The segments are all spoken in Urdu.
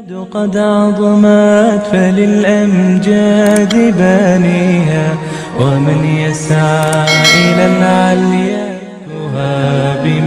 قد عظمت فللأمجاد بانيها، ومن يسعى إلى العليا تهاب.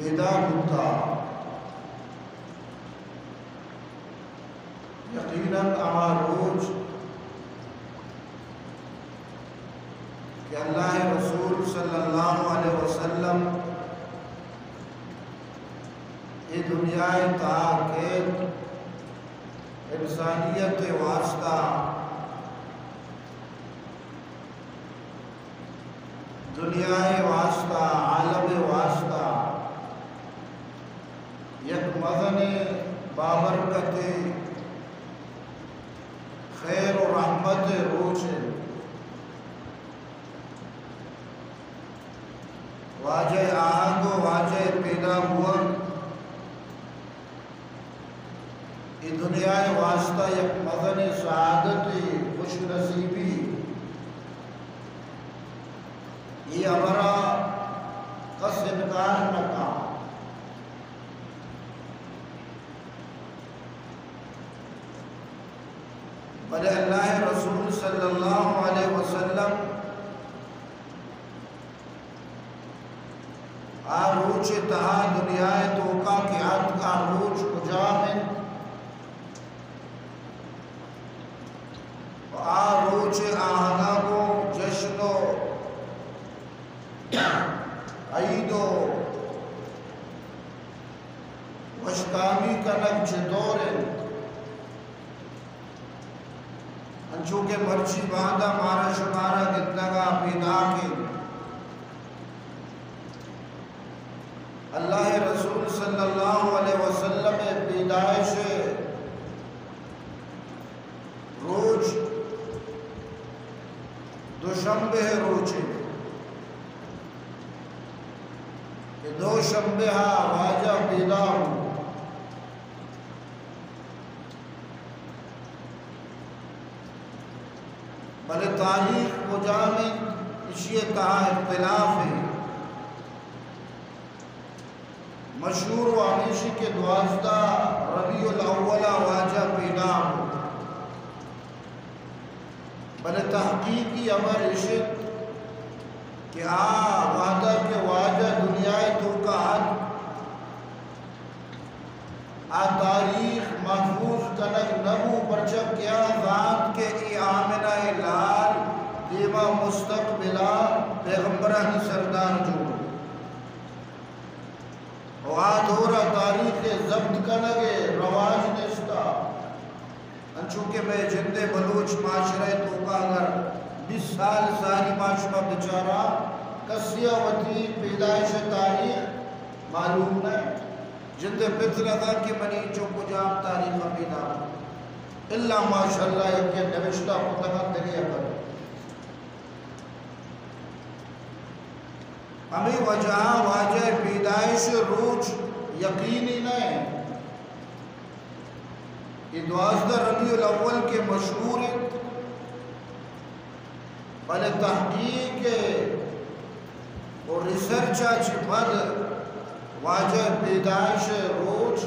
پیدا ہوتا یقیناً روز کہ اللہ رسول صلی اللہ علیہ وسلم یہ دنیا تاکید انسانیت واسطہ دنیا واسطہ عالم واسطہ یک مدن بابرکت خیر و رحمت روچ واجہ آہنگو واجہ پیدا ہوا یہ دنیا واسطہ یک مدن سعادت خوش نصیبی یہ ہمارا کس انکار نہ کا بلے اللہ رسول صلی اللہ علیہ وسلم آروچ تہا دنیا توقع کی عد آروچ مجامن آروچ آہنا کو جشن و عید و وشکامی کا نقش دور انچوکہ مرچی باندھا مارا شمارا گتنگا پیدا کے اللہ رسول صلی اللہ علیہ وسلم پیدائش روز دوشنبہ روز کہ دوشنبہ واجہ پیدا ہوں بلے تاریخ کو جامع اسی کہا اختلاف ہے مشہور و ہمیشہ کے 12 ربیع الاول واجہ پیدا ہوں بلے تحقیقی امر عشق کہ وعدہ کے واجہ دنیا تو کا تاریخ محفوظ کنک نبو پرچک کیا ذات کے ای آمنہ لال دیما مستقبلہ پیغمبران سردار جو وعدورہ تاریخ ضبط کنگے رواج نشتا انچونکہ میں جندے بلوچ معاشرہ تو کا اگر 20 سال ساری معاشرہ بچارا کسیہ وطی پیدائش تاریخ معلوم نہیں جندے پتر اگر کہ منی چوکو جام تاریخ پیدا اللہ ماشاءاللہ یکی نوشتہ خودگان دلی اگر ہمیں واجہ پیدائش روز یقینی نہیں یہ 12 ربیع الاول کے مشہور بلے تحقیق اور ریسرچہ چھپد واجہ پیدائش روز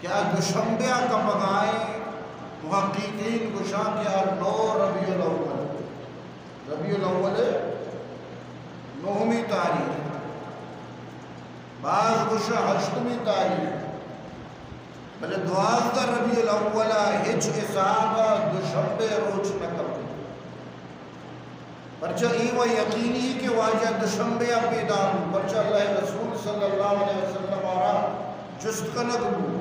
کیا دوشنبہ کا مگائیں محققین گشاں کیا 9 ربیع الاول ربیع الاول 9ویں تاریخ بعض گشاں 8ویں تاریخ بلے 12 ربیع الاول ہج اصحابہ دوشنبہ روز نکل پرچہ ایوہ یقینی کہ واجہ دوشنبہ پیدا ہوں پرچہ اللہ رسول صلی اللہ علیہ وسلم آرہا جست کنگ ہوں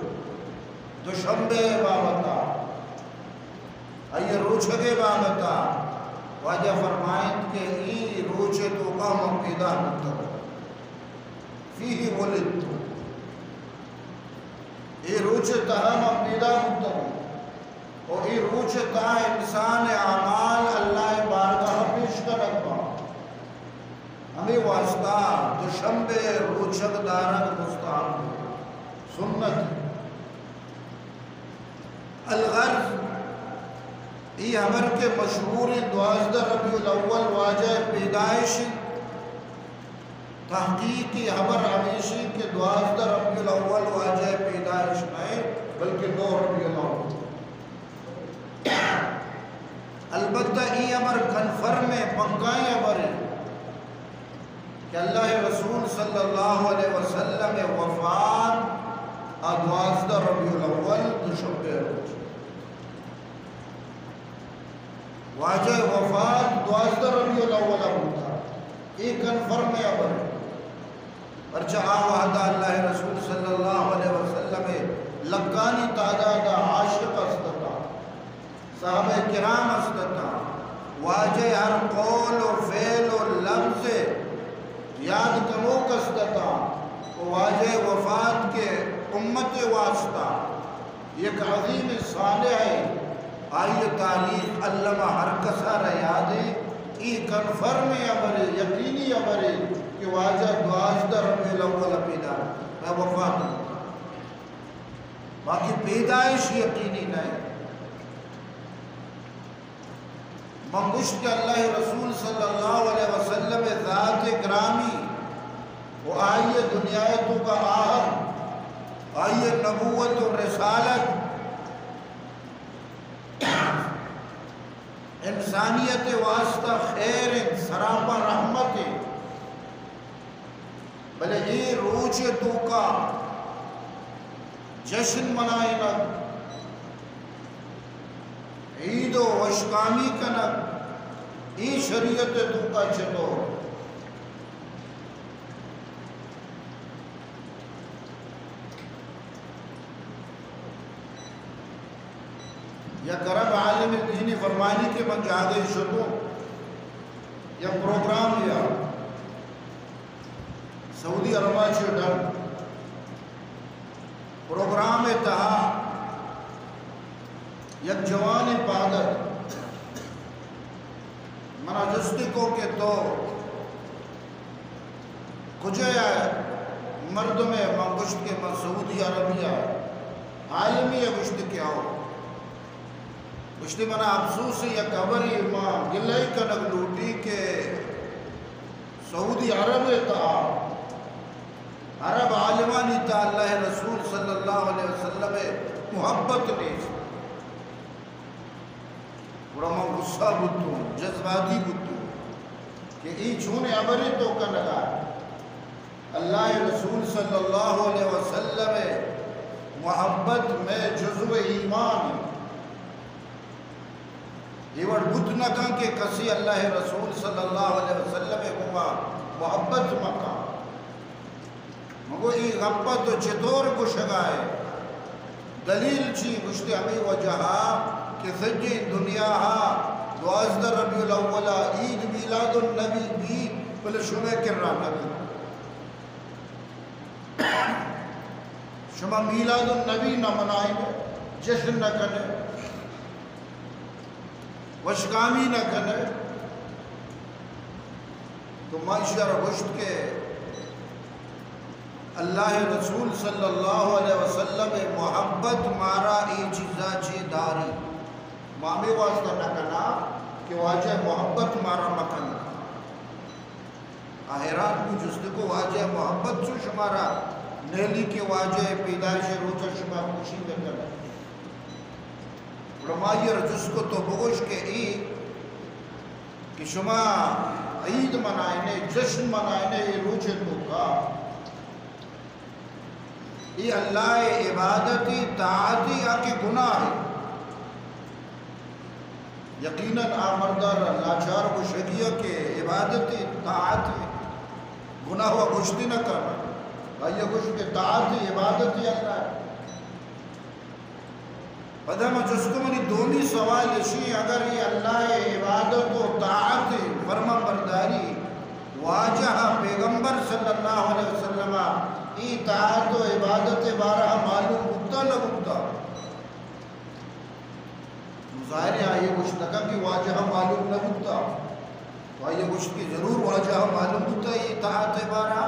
دوشنبہ بابتا آئیے روچھگے بابتا واجہ فرمائیں کہ ای روچے تو کام پیدا ہوتا فیہی ولدتو ای روچے تہام پیدا ہوتا اور ای روچے تہا انسان اعمال اللہ بارگاہ پیش کر رکھا ہمیں واسطہ دوشنبہ روچک دارک مستحب سنت الغرض ای ہمر کے مشہور 12 ربیع الاول واجہ پیدائش تحقیقی ہمر ہمیشہ کے 12 ربیع الاول واجہ پیدائش نہیں بلکہ 9 ربیع الاول البتہ ای ہمر کنفرم پنکائیں ہمارے کہ اللہ رسول صلی اللہ علیہ وسلم وفات 12 ربیع الاول دوشنبے روز واجہ وفات 12 ربیع الاول ہوتا ایک کنفرم ہے ابر پرچہ آوہدہ اللہ رسول صلی اللہ علیہ وسلم لکانی تعداد عاشق استطاع صحابہ کرام استطاع واجہ ہر قول و فعل و لفظ یاد کموک استطاع واجہ وفات کے امت واسطہ ایک عظیم صالح ہے آئیے تاریخ علامہ ہر کسا یاد ہے ای کنفرم ابر یقینی ابر کہ واجہ 12 ربیع الاول پیدا میں وفات باقی پیدائش یقینی نہیں منگشت کہ اللہ رسول صلی اللہ علیہ وسلم ذات گرامی وہ آئیے دنیا تو کا آہد آئیے نبوت و رسالت انسانیت واسطہ خیر سراپا رحمت بلے یہ روچ تو کا جشن منائنا عید و وشکامی کنک ای شریعت تو کا چلو یا کرب عالم دینی فرمانی کے من جاگے شدو یا پروگرام لیا سعودی عربہ چھوٹا پروگرام تہا یک جوان پادت منا جستکو کے تو کجے مرد میں منگشت کے من سعودی عربیہ عالمی گشت کے آؤ گشتی منا افسوس یا قبری ماں گلے کنک لوٹی کے سعودی عرب تا عرب عالمانی تا اللہ رسول صلی اللہ علیہ وسلم محبت نیز بڑا ماں غصہ بتوں جذباتی بتوں کہ ای چھونے عبری تو کا لگا اللہ رسول صلی اللہ علیہ وسلم محبت میں جزو ایمان یہ وڑ بت نہ کہاں کہ کسی اللہ رسول صلی اللہ علیہ وسلم ہوا محبت مکہ مگو ای غبت و چطور کو شگائے دلیل چی گشتی ہمیں وجہا کہ سجی دنیا 12 ربیع الاول عید میلاد النبی بھی بلے شمع کر رہا نبی شمع میلاد النبی نہ منائیں جشن نہ کرنے وشکامی نہ کرنے تو معاشر گشت کے اللہ رسول صلی اللہ علیہ وسلم محبت مارا ای چیزا چی داری مامی واسطہ نہ کنا کہ واجہ محبت مارا مکن آہرات کو جس کو واجہ محبت سو شمارا نیلی کے واجہ پیدائش روچہ شما خوشی میں کرنا رمائیر جس کو تو بگوش کے ای کہ شما عید منائنے جشن منائنے ای روچے تو کا ای اللہ عبادتی طاعتی آکے گناہ ہے یقیناً آمردار لاچار کو شکیہ کے عبادتی طاعتی گناہ ہوا گشتی نہ کرنا بھائی گشت کے طاعتی عبادتی اللہ ہے بدم جس کو منی دونی سوال اسی اگر یہ اللہ عبادت و طاعت فرما برداری واجہ پیغمبر صلی اللہ علیہ وسلم ای طاعت و عبادت بارہ معلوم بکتا نہ بکتا ظاہر ہے یہ کچھ لگا کہ واجہ معلوم نہ بکتا یہ کچھ کی ضرور واجہ معلوم بکتا یہ طاعت بارہ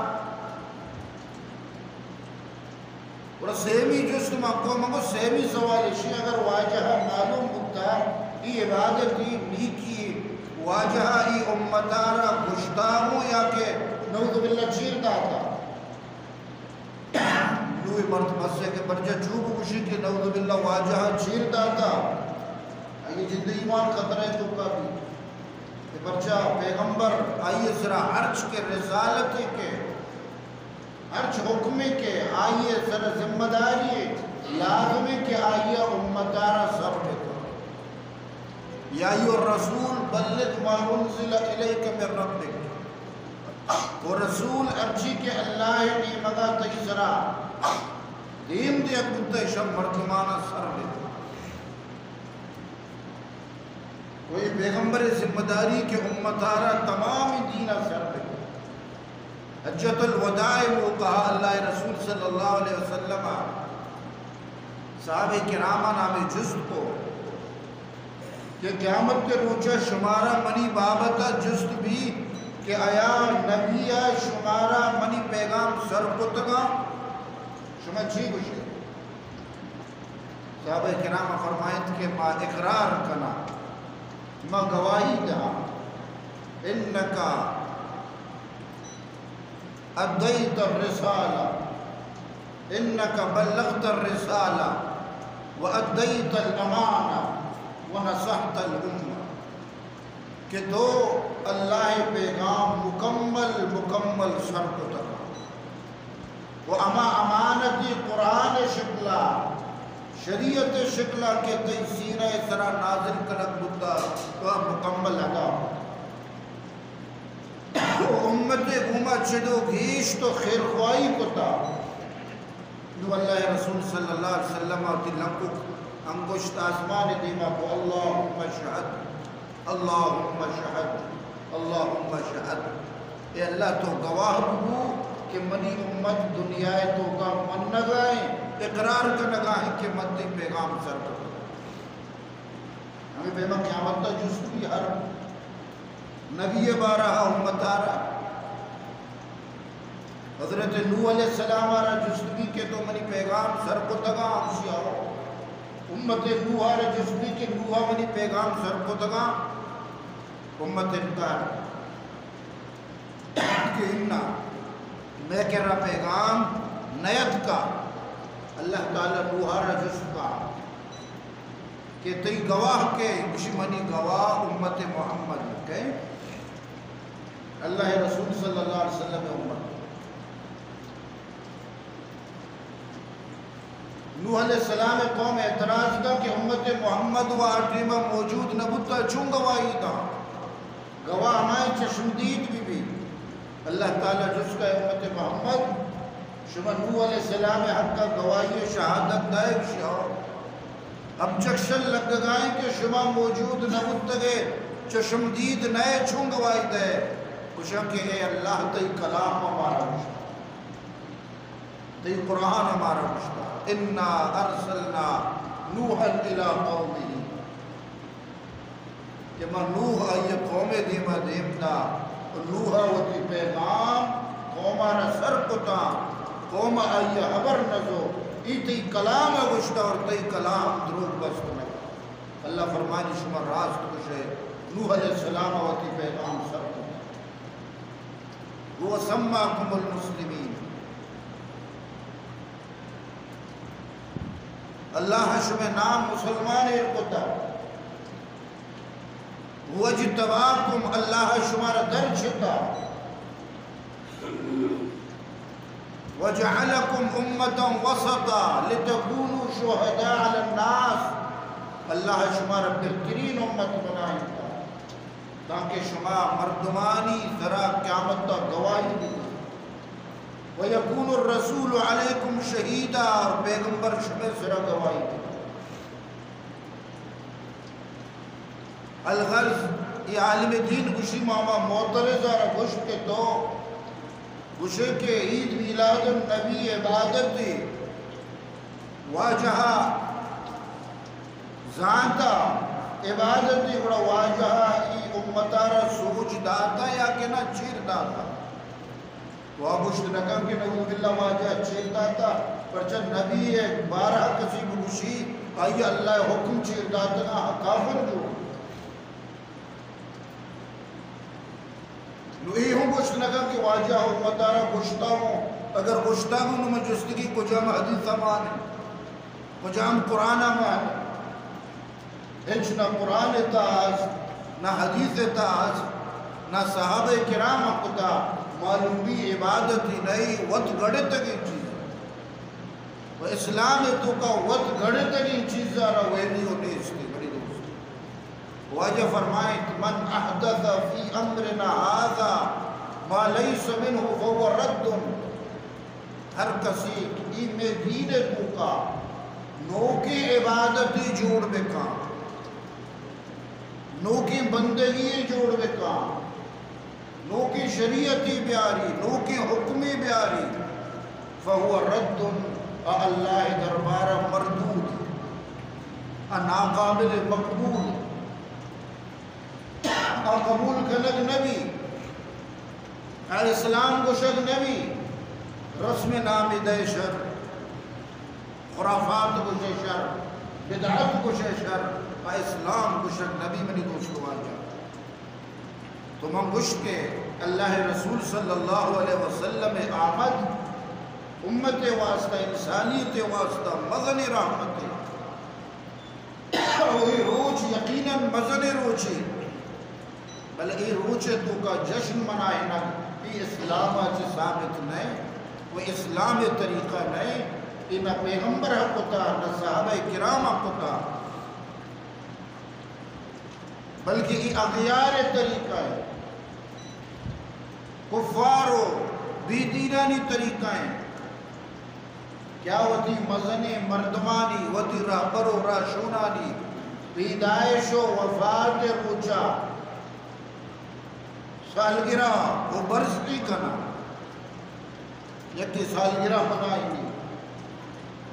اور سیمی جس مقو سیمی سوال اسی اگر واجہ معلوم بکتا ای عبادتی نیکی واجہ ای امتارا گشتاہوں یا کہ نعوذ باللہ چیر داتا نوی مرتبہ سے کہ برجہ چوب کشی کہ نعوذ باللہ واجہ چیر داتا یہ جد ایمان خطرہ تو کا بھی کہ بچہ پیغمبر آئیے ذرا عرش کے رسالت کے عرش حکم کے آئیے ذرا ذمہ داری لازم کہ آئیے امتارا سر پہ یا ایھا الرسول بلغ ما انزل الیک من ربک وہ رسول ارچی کے اللہ نے مگا تیسرا دیم دے کتے شب مردمانہ سر پہ کوئی پیغمبر ذمہ داری کے امتارا تمام دینہ سر پہ حجت الوداع وہ کہا اللہ رسول صلی اللہ علیہ وسلم صحابہ کرامہ نام جز کو کہ قیامت کے روچہ شمارہ منی بابتا جست بھی کہ آیا نبی شمارہ منی پیغام سر کتگا شما چی گوشے صحابہ کرامہ فرمائیت کہ ما اقرار کنا ما گواہی دا انکا ادیت الرسالہ انکا بلغت الرسالہ وادیت الامانہ ونصحت الامہ کہ تو اللہ پیغام مکمل سر کو تکا وہ اما امانتی قرآن شکلہ شریعت شکلہ کے تیسینہ سرا نازل کنک بودتا تو مکمل ادا وہ امت گوما چدو گیش تو خیر خواہی کو تا جو اللہ رسول صلی اللہ علیہ وسلم آتی لنکو انگوشت آسمان دیما کو اللہم شہد اللہم شہد اللہم شہد اے اللہ تو گواہ بھو کہ منی امت دنیا تو کا من نگائیں اقرار کا نگائیں کہ مدی پیغام سر کر ہمیں بیمہ قیامت تا جس بھی ہر نبی بارہ امت آرہ حضرت نوح علیہ السلام آرہ جسدگی کے تو منی پیغام سر کو تگا ہمشی آرہ امت نوح آرہ جسدگی کے نوح منی پیغام سر کو تگا امت انکار کہ انہا میں کہہ رہا پیغام نیت کا اللہ تعالیٰ نوح آرہ جسد کا کہ تی گواہ کے کسی منی گواہ امت محمد کہ اللہ رسول صلی اللہ علیہ وسلم امت نوح علیہ السلام قوم اعتراض کا کہ امت محمد و آٹیمہ موجود نبوتا چون گواہی تھا گواہ ہمائیں چشمدید بھی اللہ تعالیٰ جس کا امت محمد شما نوح علیہ السلام حق کا گواہی شہادت دائق شاہ اب چکشل لگ گائیں کہ شما موجود نبوتگے چشمدید نئے چون گواہی دے کچھا کہ اے اللہ تی کلام ہمارا مشتہ تی قرآن ہمارا مشتہ اِنَّا أَرْسَلْنَا نُوحًا إِلَىٰ قَوْمِهِ کہ میں نوح آئیے قوم دیما دیمتا نوح ہوتی پیغام قومانا سر کتا قوم آئیے حبر نزو تی کلام گشتا اور تی کلام دروگ بستنا اللہ فرمانی شما راست کشے نوح علیہ السلام ہوتی پیغام سر کتا وہ سماکم المسلمین اللہ شما نام مسلمان ارکتا وجتباکم اللہ شمار در چھتا وجعلکم امتا وسطا لتکونوا شہداء علی الناس اللہ شمار بہترین امت بنائیں گا تاکہ شما مردمانی ذرا قیامت تا گواہی دی وَيَكُونُ الرَّسُولُ عَلَيْكُمْ شَهِيدًا اور پیغمبر شما ذرا گواہی دی الغرض یہ عالم دین گوشی ماما معترض اور گوشت کے تو گوشے کے عید میلاد النبی عبادت دی واجہا زانتا عبادت دی بڑا واجہا ای امتارا سوچ داتا یا کہ نہ چیر داتا وہ گوشت نکم کہ نبو باللہ واجہا چیر داتا پرچہ نبی ایک بارہ کسی گوشی آئی اللہ حکم چیر داتا نا کافر جو نوئی ہوں گوشت نکم کہ واجہ امتارا گوشتا ہوں اگر گوشتا ہوں نو جستگی کجام حدیثہ مانے کجام قرآن مانے ہنچنا قرآن تاز نہ حدیث تاز نہ صحابہ کرام اقدا معلوم بھی عبادتی نہیں وط گڑے تکی چیز و اسلام تو کا وط گڑے تکی چیز رہا ویلی ہوتے اس کی بڑی دوست واجہ فرمائیں من احدث فی امرنا آذا ما لیس منہ فهو رد ہر کسی ای میں دین تو کا نوکی عبادتی جوڑ بکا نوکی بندگی جوڑ بکا نوکی شریعتی بیاری نوکی حکمی بیاری فہو رد اللہ دربارہ مردود ناقابل مقبول قبول کنگ نبی اسلام کو شک نبی رسم نام دے شر خرافات کو شر بدعت کو شر اسلام کو شک نبی منی دوستو آجا تو من گوش کے اللہ رسول صلی اللہ علیہ وسلم آمد امت واسطہ انسانیت واسطہ مغن رحمت وہی روچ یقیناً مزن روچی بل ای روچے تو کا جشن منائے نہ ای اسلام آج ثابت نہیں وہ اسلام طریقہ نہیں نہ پیغمبر حق تا نہ صحابہ کرام حق تا بلکہ یہ اغیار طریقہ ہے کفار و بی دینانی طریقہ ہیں کیا وتی مزنی مردمانی وتی رہبر و راشونانی پیدائش و وفات روچا سالگرہ وہ برس کی کنا یکی سالگرہ منائیں گی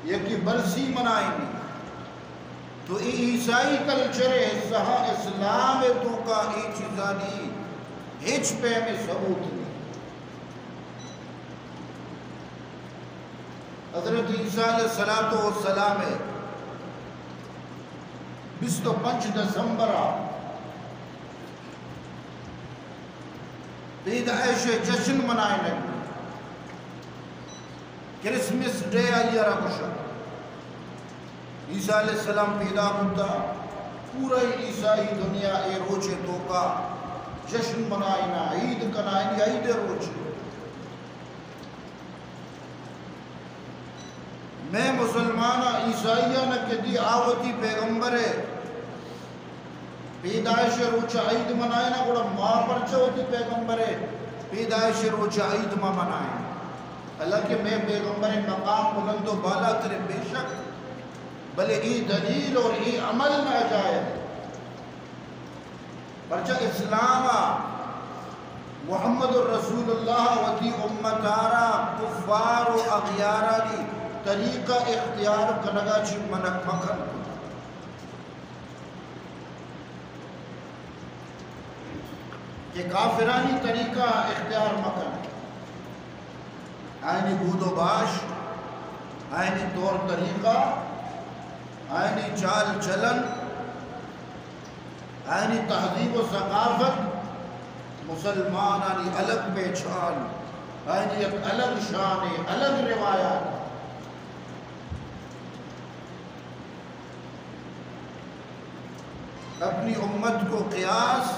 یکی برسی منائیں گی تو عیسائی کلچر سہا اسلام تو کا ای چیزانی ہچ پہ میں ثبوت نہیں حضرت عیسیٰ علیہ السلام 25 دسمبر پیدائش جشن منائے لگے کرسمس ڈے آئی رہا کشا عیسیٰ علیہ السلام پیدا ہوتا پورا عیسائی دنیا اے روچے تو کا جشن منائنا عید کنائنی عید روچے میں مسلمانہ عیسائیہ نہ دی آوتی پیغمبر پیدائش روچہ عید منائنا گوڑا ماں پرچہ ہوتی پیغمبر پیدائش روچہ عید ماں منائنا حالانکہ میں پیغمبر مقام بلند و بالا ترے بے شک بلے ای دلیل اور ای عمل نہ جائے پرچہ اسلام محمد الرسول اللہ وتی امتارا کفار و اغیارانی طریقہ اختیار کنگا چی منک مکن کہ کافرانی طریقہ اختیار مکن آئینی بود و باش آئینی طور طریقہ آئینی چال چلن آئینی تہذیب و ثقافت مسلمانانی الگ پہچان آئینی ایک الگ شان الگ روایات اپنی امت کو قیاس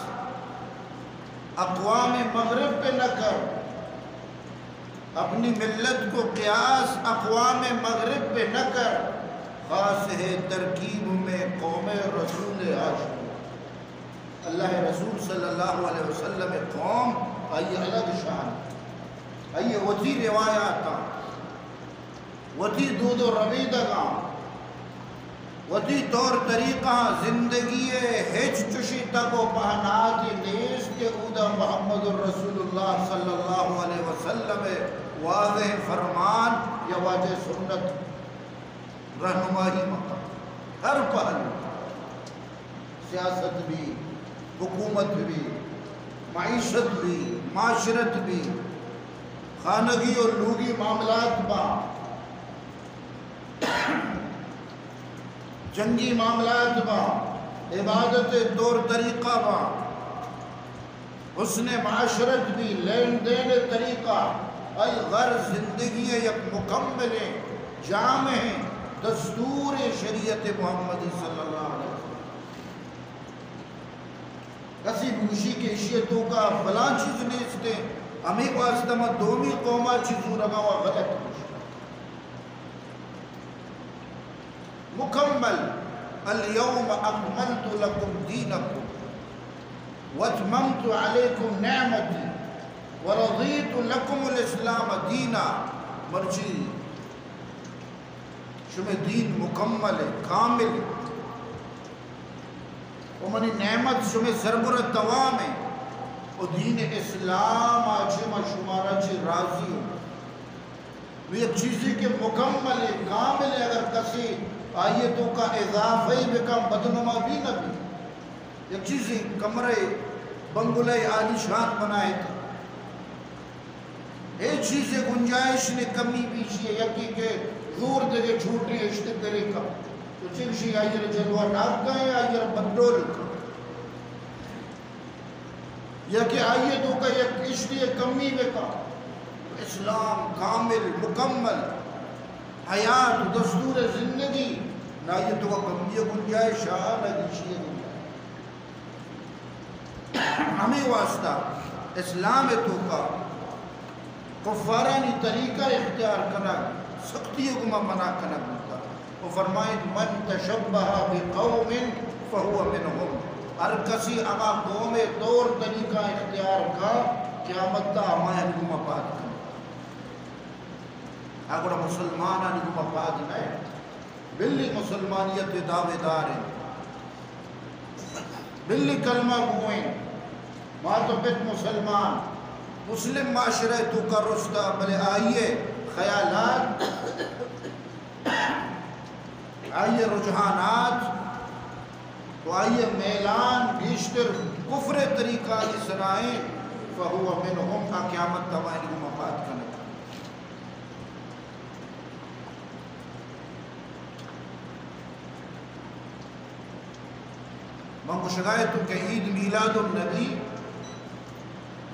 اقوام مغرب پہ نہ کر اپنی ملت کو قیاس اقوام مغرب پہ نہ کر خاص ہے ترکیب میں قوم رسول عاشق اللہ رسول صلی اللہ علیہ وسلم قوم آئی الگ شان آئی وطی روایات وطی دود و ربیدگاں وطی طور طریقہ زندگی ہیچ چشی تک و پہناتی نیست کے اودا محمد الرسول اللہ صلی اللہ علیہ وسلم واضح فرمان یا واضح سنت رہنمائی مقام ہر پہلو سیاست بھی حکومت بھی معیشت بھی معاشرت بھی خانگی اور لوگی معاملات با جنگی معاملات با عبادت طور طریقہ با حسن معاشرت بھی لین دین طریقہ الغرض زندگی یک مکمل جامع دستور شریعت محمدی صلی اللہ علیہ وسلم بوشی کے اشیتوں کا فلاں چیز نیستے ہمیں واسطہ میں دومی قومہ چیزوں رگا ہوا غلط ہوش مکمل اليوم اکملت لکم دینکم واتممت علیکم نعمتی ورضیت لکم الاسلام دینا مرچی شمع دین مکمل ہے کامل ہے ومنی نعمت شمع سربر توام ہے و دین اسلام آچے ما شمارا چے راضی ہو وہ ایک چیزی کے مکمل ہے کامل ہے اگر کسی آیتوں کا اضافی بکم بدنما بھی نہ بھی ایک چیزی کمرے بنگلے عالی شان بنائے تھا ایک چیزیں گنجائش نے کمی پیچھے یکی کے زور دے چھوٹی اشتے کرے کا تو چنشی آئیر جلوہ ڈاک گئے آئیر بندول کا یا کہ آئیتوں کا یک اشتی کمی میں کا اسلام کامل مکمل حیات دستور زندگی نہ آئیتوں کا کمی گنجائش نہ گنشی گنجائش ہمیں واسطہ اسلام تو کا کفارانی طریقہ اختیار کرنا سختیوں کو منع کرنا بلتا وہ فرمائیں من تشبہ بقوم فہو منہم ہر کسی اما قوم طور طریقہ اختیار کا قیامت تا ہمائن کو مپاد کرنا اگر مسلمانانی کو مپاد نہیں بلی مسلمانیت دعوے دار ہیں بلی کلمہ گوئیں ماتبت مسلمان مسلم معاشرہ تو کا رشتہ بلے آئیے خیالات آئیے رجحانات تو آئیے میلان بیشتر کفر طریقہ کی سنائیں فہو منہم کا قیامت تمہاری کو مفاد کرنے منگو شگایتوں کہ عید میلاد النبی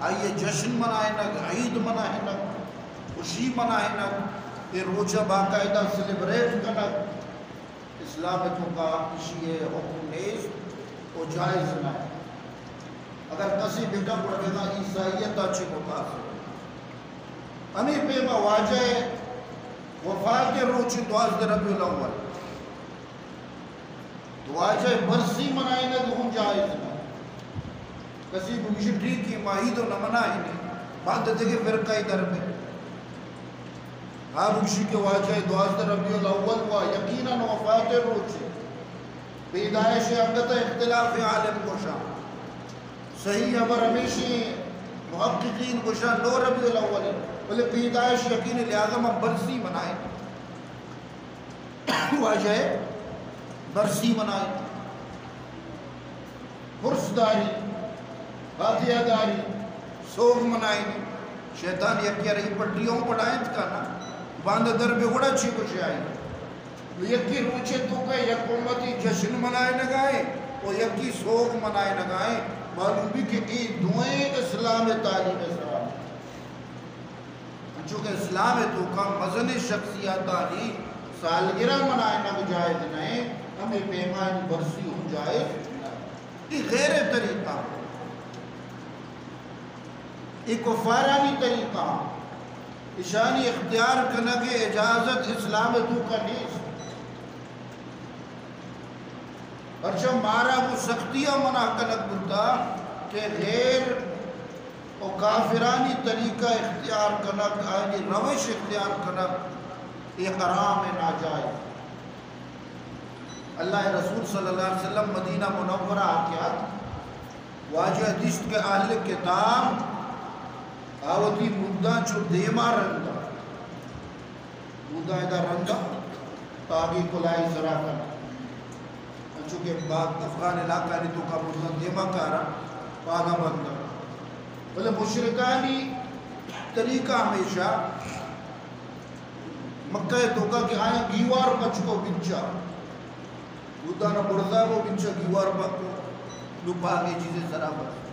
آئیے جشن منائے نگ عید منائے نگ خوشی منائے نگ یہ روچہ باقاعدہ سلیبریٹ کنگ اسلامتوں کا اشیئے حکم نیز وہ جائز نہ ہے اگر کسی بیٹا پڑھے گا عیسائیت اچھی متاثر ہمیں پیما واجہ وفات روچی دوازدہ ربیع الاول واجہ برسی منائے نگ ہم جائز نہ کسی بگشی ٹھیک کی ماہید و نمنا ہی نہیں بات دیتے کہ فرقہ در میں ہاں بگشی کے واجہ دوازدہ ربیع الاول ہوا یقیناً وفات روچے پیدائش عبدت اختلاف عالم کو شام صحیح عبر ہمیشی محققین کو شام 9 ربیع الاول بلے پیدائش یقین لہذا ہم برسی منائیں واجہ برسی منائیں حرصداری فاتحہ داری سوگ منائیں شیطان یکی رہی پٹریوں پڑھائیں کا نا باندھ در بے گوڑا چھی کچھ آئی یکی روچے تو کہ یک امتی جشن منائے نگائیں اور یکی سوگ منائے نگائیں معلوم بھی کہ یہ دوئیں اسلام تعلیم اسلام چونکہ اسلام تو کا مزن شخصیت آنی سالگرہ منائے نگ جائز نہیں ہمیں پیمان برسی ہو جائے یہ غیر طریقہ یہ کفارانی طریقہ اشانی اختیار کرنے کے اجازت اسلام تو کا نیز پرچہ مارا وہ سختیاں منع کنک بلتا کہ غیر و کافرانی طریقہ اختیار کنک آئینی روش اختیار کنک یہ حرام ناجائز اللہ رسول صلی اللہ علیہ وسلم مدینہ منورہ آکیات واجہ حدیث کے اہل کتاب آوتی مدہ چو دیما رنگا مدہ ایدہ رنگا تاگی کلائی ذرا کرنا چونکہ افغان علاقہ نے تو کا مدہ دیما کارا پاگا بندہ بلے مشرکانی طریقہ ہمیشہ مکہ تو کا کہ آئیں گیوار پچ کو بنچا مدہ نہ بڑھتا وہ بنچا گیوار پچ کو لپا گئی چیزیں ذرا بڑھتا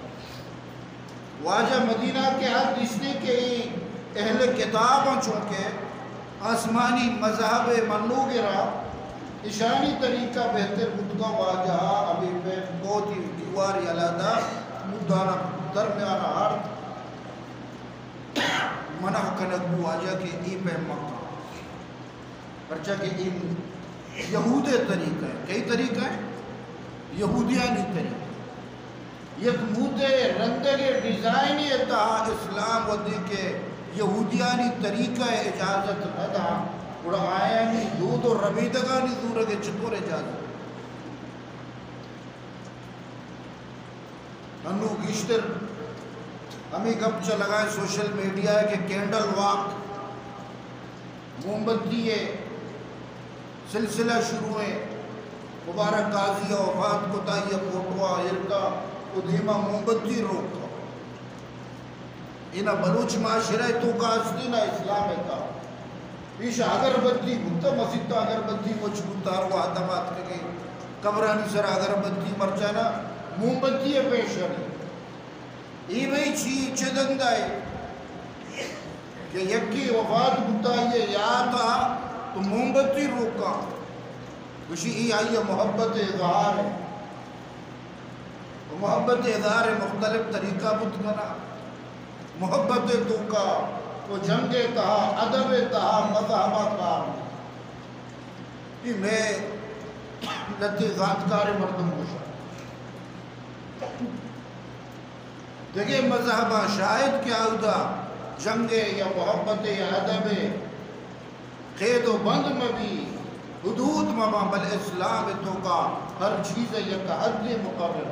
واجہ مدینہ کے حد اس نے کہ اہل کتابوں چونکہ آسمانی مذہب منو گرا اشانی طریقہ بہتر مدگا واجہ ابھی پہ بہت ہی دیوار علادہ حدودانا درمیانا ہر منع کنگو آجا کہ ای پہ مکہ پرچہ کہ ای یہود طریقہ ہے. کئی طریقہ ہے؟ یہودیانی طریقہ. یک موتے رندگے ڈیزائنی تا اسلام ودی کے یہودیانی طریقہ اجازت ندا اڑا آیا نہیں دود و رمیدگانی دور کے چطور اجازت انو گشتر ہمیں گپ چلگائے سوشل میڈیا ہے کہ کینڈل واک موم بتی ہے سلسلہ شروع ہے. مبارک قاضی وفات کو تائیہ کوٹوا ہرکا ادھیما موم بتی روکا اینا بلوچ معاشرہ تو کا ہستی نا اسلام ہے کا پیش اگربتی بھتا مسجد تا اگربتی مچ بھتار وہ آدمات کے گئی قبرانی سر اگربتی مرچانا موم بتی ہے پیشنی ای بھئی چی چدند آئے کہ یکی وفات بھتائیے یا تا تو موم بتی روکا وشی ای آئیے محبت اظہار ہے. محبت اظہار مختلف طریقہ بت کنا محبت تو کا وہ جنگ کہا ادب کہا مذہبہ کہا کہ میں لتی ذاتکار مردم گوشا دیکھے مذہبہ شاید کیا ہوتا جنگ یا محبت یا ادب قید و بند میں بھی حدود مما بل اسلام تو کا ہر چیز یک حد مقرر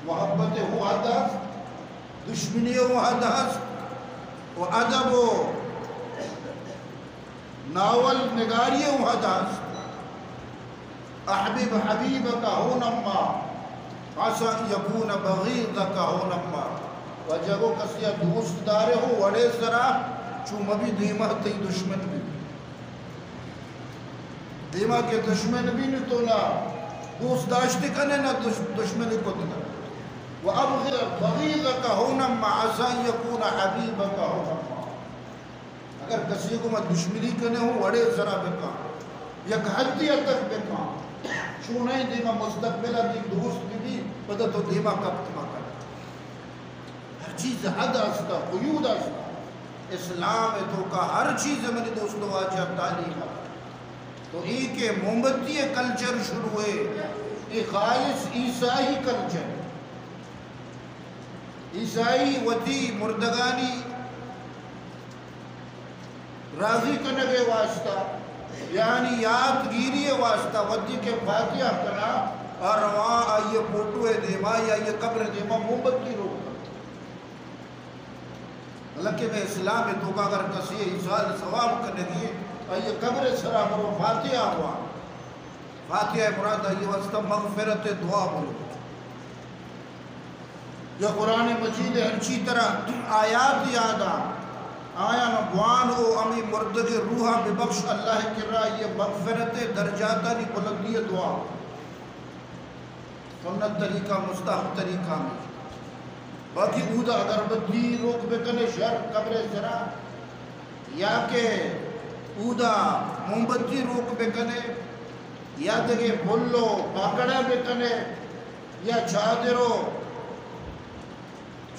محبت ہو حدث دشمنی ہو حدث و ادب و ناول نگاری ہو حدث احبب حبیبک ہونما عسى يكون بغيضك هونما و جگو کسیا دوست دارے ہو وڑے سرا چو مبی دیمہ تی دشمن بھی دیمہ کے دشمن بھی نہیں تو نہ دوست داشتی کنے نہ دشمنی کو دینا و ابغض بغیضک ہونما عسى يكون حبیبک ہونما اگر کسی کو میں دشمنی کنے ہوں وڑے سرا بکا یک حدی تک بکا چونہیں دیمہ مستقبلہ دی دوست بھی پتہ تو دیمہ کب تمہ کرنا ہر چیز حد آستا قیود آستا اسلام تو کا ہر چیز میں دوستو واجب تعلیم تو ایک مومبتی کلچر شروع ہوئے ایک خالص عیسائی کلچر عیسائی وطی مردگانی راضی کنگے واسطہ یعنی یادگیری واسطہ ودی کے فاتحہ کنا اور وہاں آئیے فوٹو دیما یا یہ قبر دیما مومبتی روک حالانکہ میں اسلام تو کا اگر کسی ایسال ثواب کرنے دیئے آئیے قبر سرا برو فاتحہ ہوا فاتحہ مراد آئیے واسطہ مغفرت دعا بولو یہ قرآن مجید ہر چی طرح آیات یادا آیا نبوان او امی مردگ روحہ ببخش اللہ کرا یہ مغفرت درجاتانی بلندی دعا سنت طریقہ مستحب طریقہ میں باقی اودا اگربتی روک بکنے شر قبر سرا یا کہ اودا مومبتی روک بکنے یا دگے بھلو پاکڑا بکنے یا چادرو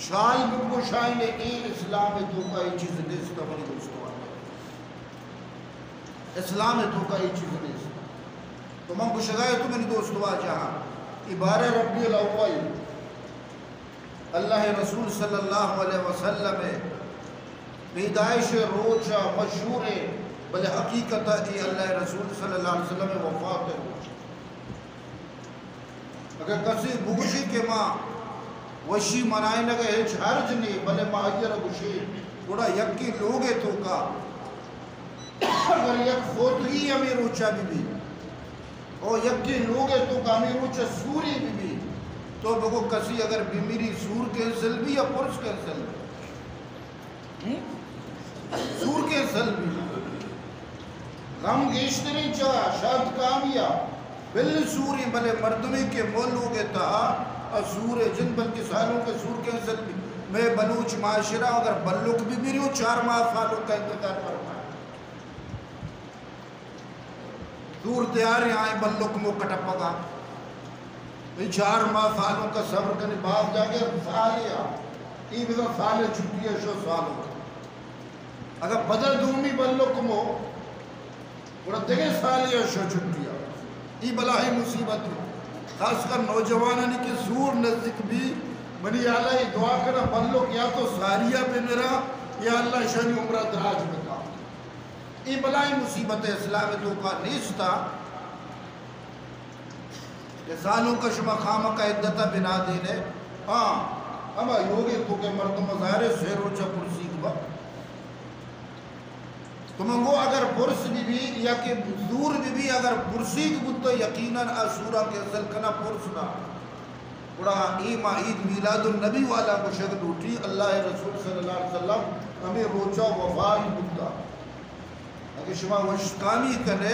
شال بکو شائن ای اسلام تو کا ای چیز دیستا منی دوستو آنے اسلام تو کا ای چیز دیستا تو من کو شگائے تو منی دوستو آ جہاں عبارہ ربی الاول اللہ رسول صلی اللہ علیہ وسلم پیدائش روچہ مشہور ہے بلے حقیقتہ ای اللہ رسول صلی اللہ علیہ وسلم وفات ہے اگر کسی بگشی کے ماں وشی منائے لگے ہچ حرج نہیں بلے ماہیر گشی بڑا یکی لوگے تو کا اگر یک فوتگی امیر روچہ بھی اور یکی لوگے تو کا امیر روچہ سوری بھی تو بگو کسی اگر بیمیری سور کینسل بھی یا پرس کینسل بھی سور کینسل بھی غم گیشتری چاہ شاد کامیا بل سوری بلے مردمی کے مولو کے تہا سور جن بلکہ سالوں کے سور کینسل بھی میں بلوچ معاشرہ اگر بلوک بھی میری ہوں 4 ماہ سالوں کا انتظار فرمائے سور تیارے آئیں بلوک مو کٹا پگا یہ 4 ماہ سالوں کا صبر کرنے بعد جا کے سالیا ای بزا سالے چھٹی ہے شو سالوں اگر بدل دومی بلو کمو اور دیکھے سالیا شو چھٹی ہے ای بلاہی مصیبت ہے خاص کر نوجوانانی کے زور نزدیک بھی منی اللہ یہ دعا کرنا بلو کیا تو ساریہ پہ میرا یا اللہ شانی عمرہ دراج میں کا ای بلاہی مصیبت ہے اسلام تو کا نیستا کہ سالوں کا شما خامہ کا عدتہ بنا دینے ہاں اما یوگی تو کہ مردم مظاہرے سیر روچہ پرسی کبا تو منگو اگر پرس بھی یا کہ دور بھی اگر پرسی کبا تو یقیناً سورہ کے اصل کنا پرسنا بڑا ایمہ عید میلاد النبی والا کو شکل اٹھی اللہ رسول صلی اللہ علیہ وسلم ہمیں روچہ وفائی بکتا اگر شما وشکامی کرے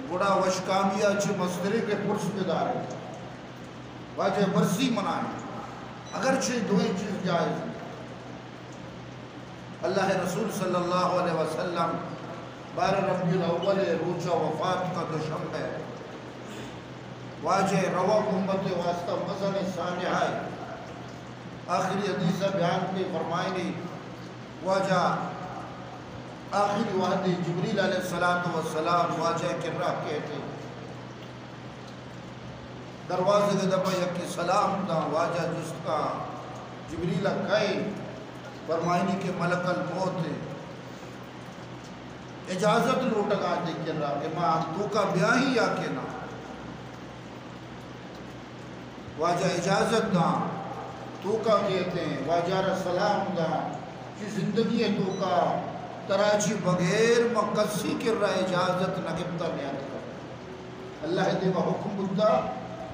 بڑا وشکامی اچھے مصدرے کے پرس پیدار ہے واجہ برسی منائیں اگرچہ دوئیں چیز جائز ہے اللہ رسول صلی اللہ علیہ وسلم 12 ربیع الاول روچہ وفات کا دوشنبہ ہے واجہ روا امت واسطہ مزن سانحہ ہے آخری حدیثہ بیان کے فرمائنی واجہ آخری وحدی جبریل علیہ السلام واجہ کررہ کہتے دروازے کے دبا یکی سلام دا واجہ جس کا جبریل کہے فرمائنی کے ملک الموت ہے اجازت لوٹگا دے کررہ کہ ماں تو کا بیاہی یا کہ نا واجہ اجازت دا تو کا کہتے ہیں واجہ سلام دا کہ زندگی تو کا تراجی بغیر مقصی کر رہا اجازت نگبتا نیت کر اللہ دے وہ حکم بودتا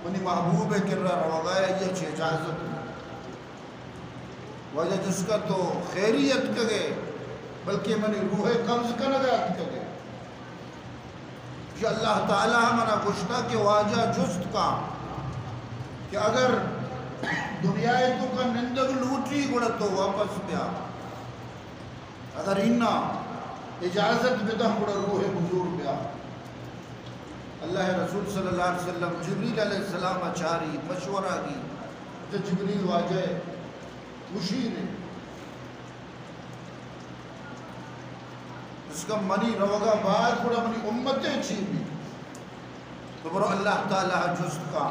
منی محبوب کر رہا روغایا یہ چھے اجازت وجہ جس کا تو خیریت کگے بلکہ منی روح قبض کا نگات کگے کہ اللہ تعالیٰ ہمارا گشتا کہ واجہ جست کا کہ اگر دنیا تو کا نندگ لوٹی گڑا تو واپس بیا اگر انہا اجازت بدہ گڑا روح حضور بیا اللہ رسول صلی اللہ علیہ وسلم جبریل علیہ السلام اچاری مشورہ کی تو جبریل واجہ مشیر ہے اس کا منی روگا بعد گڑا منی امتیں چھی بھی تو برو اللہ تعالیٰ جست کا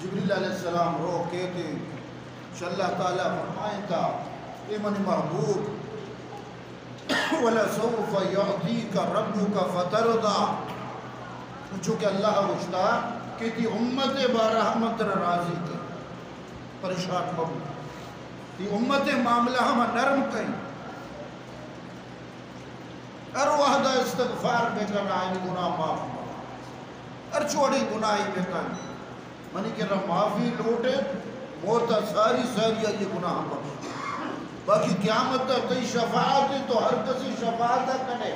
جبریل علیہ السلام رو کہتے کہ اللہ تعالیٰ فرمائیں تھا اے منی محبوب وَلَسَوْفَ يَعْطِيكَ رَبُّكَ فَتَرْضَى چونکہ اللہ وشتا کہ تی امت بارہ ہمت راضی کی پریشان مبو تی امت معاملہ ہم نرم کہیں ار وحدہ استغفار میں کرنا آئینی گناہ معاف مبو ار چوڑی گناہی میں کرنا منی کہ رہا معافی لوٹے موتا ساری یہ گناہ مبو باقی قیامت تک تی شفاعت تو ہر کسی شفاعت کرے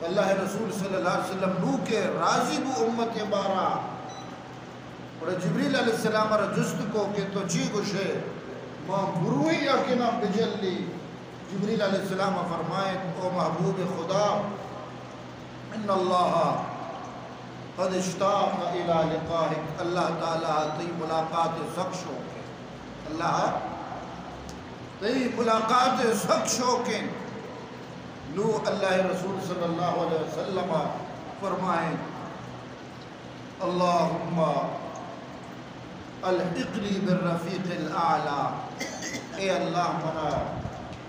اللہ رسول صلی اللہ علیہ وسلم نو کے راضی بو امت بارا اور جبریل علیہ السلام را جست کو کہ تو چی گوشے ماں بروئی یا کنا بجلی جبریل علیہ السلام فرمائے او محبوب خدا ان اللہ قد اشتاق الى لقائک اللہ تعالیٰ تی ملاقات سخت شوکے اللہ تی ملاقات سخت شوکے نو اللہ رسول صلی اللہ علیہ وسلم فرمائیں اللہم الحقنی بالرفیق الاعلی اے اللہ منا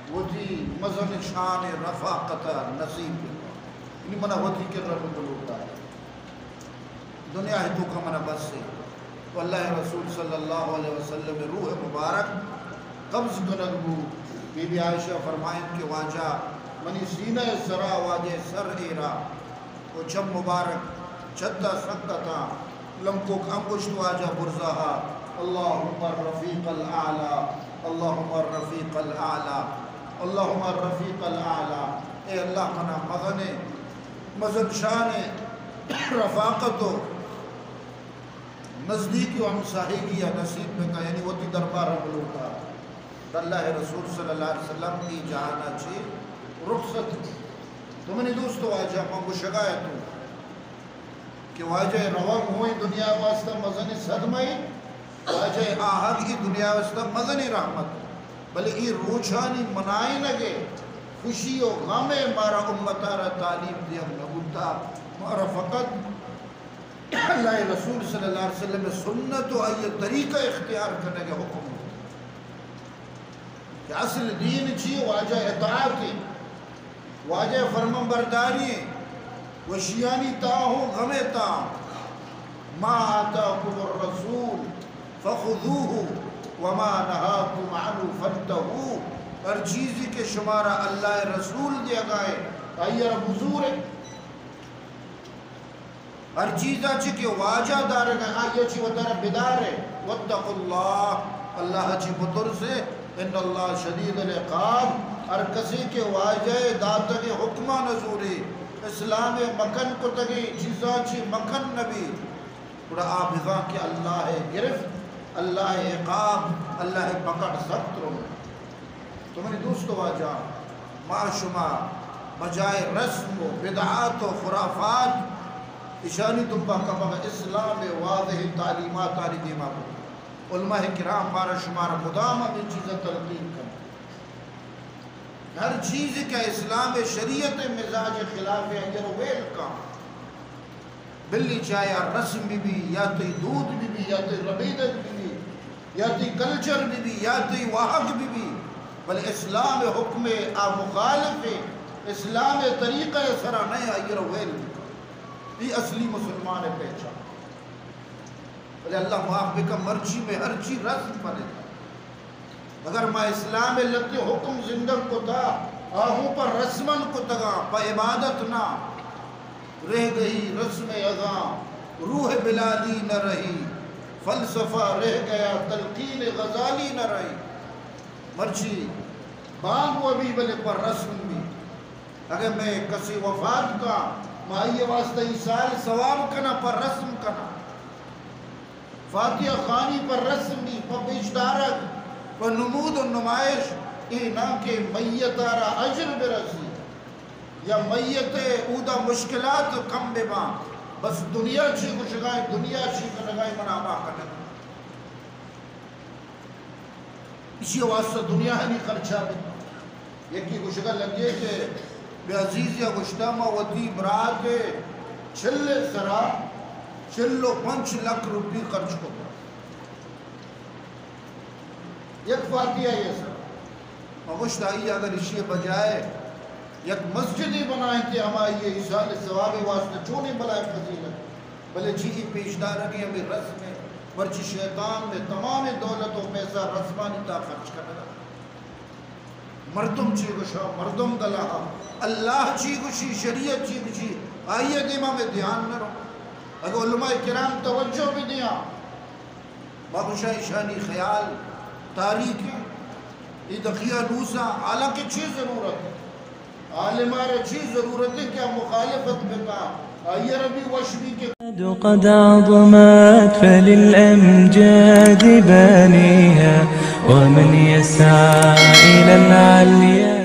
وجی مزن شان رفاقت نصیب انہی منا وجی کر رب بلوٹا ہے دنیا ہے تو کا منا بس سے تو اللہ رسول صلی اللہ علیہ وسلم روح مبارک قبض کنگبو بی بی عائشہ فرمائیں کہ واجہ منی سینہ سرا واجہ سر ایرا وہ چم مبارک چھتا سکتا تھا لمکو انگشت واجہ برزہا اللہم الرفیق الاعلی اللہم الرفیق الاعلی اللہم الرفیق الاعلی اے اللہ منا مغنے مزن شان رفاقتو نزدیکی و ہمساہی یا نصیب میں کہا یعنی وہ تی دربارہ ملوکا اللہ رسول صلی اللہ علیہ وسلم کی جہانا چھے رخصت تو میں نے دوستو آج ہم کو شکایت ہوں کہ واجہ روگ ہوئی دنیا واسطہ مزنی صدمائی واجہ آہد کی دنیا واسطہ مزنی رحمت بلے ای روچانی منائی لگے خوشی و غم مارا امتارا تعلیم دیا نبوتا مارا فقط اللہ رسول صلی اللہ علیہ وسلم سنت و ای طریقہ اختیار کرنے کے حکم کہ اصل دین چی واجہ اطاعتی واجہ فرمانبرداری وشیانی تاہو غم تاہو ما آتاکم الرسول فخذوه وما نہاکم عنہ فانتہو ہر چیزی کے شمارہ اللہ رسول دیا گئے آئیر حضور ہے ہر چیزہ چی کہ واجہ دار ہے آئیر چی ودار بدار ہے واتقوا اللہ اللہ چی بطر سے ان اللہ شدید العقاب ہر کسی کے واجہ داتا کے حکمہ نزوری اسلام مکن کو تگی چیزاں چی مکن نبی بڑا آبغاں کہ اللہ گرفت اللہ عقاب اللہ پکڑ سخت رو تو میری دوستو واجہ ما شما بجائے رسم و بدعات و خرافات اشانی تم پا کبھا اسلام واضح تعلیمات آلی دیما کو علماء کرام مارا شمارا مدامہ بھی چیزیں تلقین کریں ہر چیز کا اسلام شریعت مزاج خلاف اگر ویل کا بلی چاہے رسم بھی یا تی دودھ بھی یا تی ربیدت بھی یا تی کلچر بھی یا تی واحق بھی بل اسلام حکم مخالف اسلام طریقہ سرا نہیں اگر ویل یہ اصلی مسلمان پہچان بلے اللہ معاف بکا مرچی میں ہر چیز رسم بنے اگر ما اسلام لگتے حکم زندگ کو تھا آہوں پر رسمن کو تگا پا عبادت نہ رہ گئی رسم اذاں روح بلالی نہ رہی فلسفہ رہ گیا تلقین غزالی نہ رہی مرچی بانگ و بھی بلے پر رسم بھی اگر میں کسی وفات کا مائی واسطہ ایسال ثواب کنا پر رسم کنا فاتحہ خانی پر رسم بھی پر بیشدارک و نمود و نمائش اینا کہ میت آرہ عجر برسی یا میت اودا مشکلات کم بے بس دنیا چی کو شگائیں دنیا چی کو نگائیں منامہ کرنے اسی واسطہ دنیا ہے نہیں خرچہ بھی یکی کو شگا لگے کہ بے عزیز یا گشتامہ ودی برات چھلے سرا چھلو 5 لاکھ روپی خرچ کو یک فاتحہ یہ سر مغشت آئی اگر اسی بجائے یک مسجد ہی بنائیں تھے ہماری یہ عیسال ثواب واسطہ چونے بلائے فضیلت بلے چیزی پیشدار رکھیں ہمیں رسم میں ورچی شیطان میں تمام دولت و پیسہ رسمانی تا خرچ کرنا مردم چی گشا مردم دلہا اللہ چی گشی شریعت چی گشی آئیے دیمہ میں دھیان نہ رہو اگر علماء کرام توجہ بھی دیا باگوشہ شانی خیال تاریخی یہ دقیہ نوسا حالانکہ چیز ضرورت ہے عالمارے چیز ضرورت ہے کیا مخالفت بکا آئیے ربی وشبی کے قد عظمت فللأمجاد بانيها ومن يسعى إلى العليا